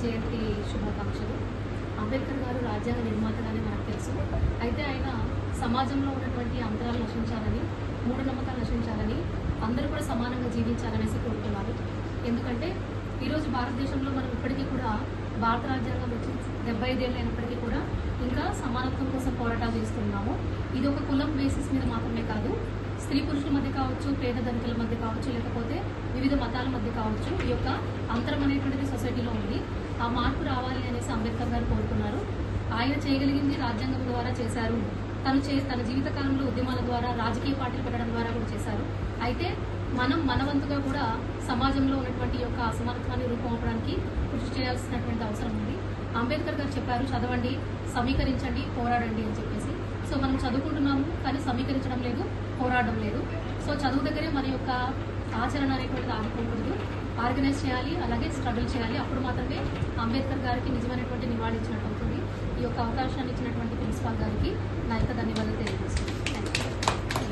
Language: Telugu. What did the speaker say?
జయంతి శుభాకాంక్షలు. అంబేద్కర్ గారు రాజ్యాంగ నిర్మాతగానే మనకు తెలుసు. అయితే ఆయన సమాజంలో ఉన్నటువంటి అంతరాలు నశించాలని, మూఢనమ్మకాలు నశించాలని, అందరూ కూడా సమానంగా జీవించాలనేసి కోరుకున్నారు. ఎందుకంటే ఈరోజు భారతదేశంలో మనం ఇప్పటికీ కూడా భారత రాజ్యాంగం వచ్చి 75 ఏళ్ళు అయినప్పటికీ కూడా ఇంకా సమానత్వం కోసం పోరాటాలు చేస్తున్నాము. ఇది ఒక కులం బేసిస్ మీద మాత్రమే కాదు, స్త్రీ పురుషుల మధ్య కావచ్చు, పేద ధనికుల మధ్య కావచ్చు, లేకపోతే వివిధ మతాల మధ్య కావచ్చు, ఈ యొక్క అంతరం అనేటువంటిది సొసైటీలో ఉంది. ఆ మార్పు రావాలి అనేసి అంబేద్కర్ గారు కోరుకున్నారు. ఆయన చేయగలిగింది రాజ్యాంగం ద్వారా చేశారు. తన జీవితకాలంలో ఉద్యమాల ద్వారా, రాజకీయ పార్టీలు పెట్టడం ద్వారా కూడా చేశారు. అయితే మనం మనవంతుగా కూడా సమాజంలో ఉన్నటువంటి యొక్క అసమానత్వాన్ని రూపొందడానికి కృషి చేయాల్సినటువంటి అవసరం ఉంది. అంబేద్కర్ గారు చెప్పారు, చదవండి, సమీకరించండి, పోరాడండి అని చెప్పేసి. సో మనం చదువుకుంటున్నాము, కానీ సమీకరించడం లేదు, పోరాడడం లేదు. సో చదువు దగ్గరే మన యొక్క ఆచరణ అనేటువంటిది ఆగిపోకూడదు. ఆర్గనైజ్ చేయాలి, అలాగే స్ట్రగుల్ చేయాలి. అప్పుడు మాత్రమే అంబేద్కర్ గారికి నిజమైనటువంటి నివాళి ఇచ్చినట్టు అవుతుంది. ఈ యొక్క అవకాశాన్ని ఇచ్చినటువంటి ప్రిన్సిపాల్ గారికి నా యొక్క ధన్యవాదాలు.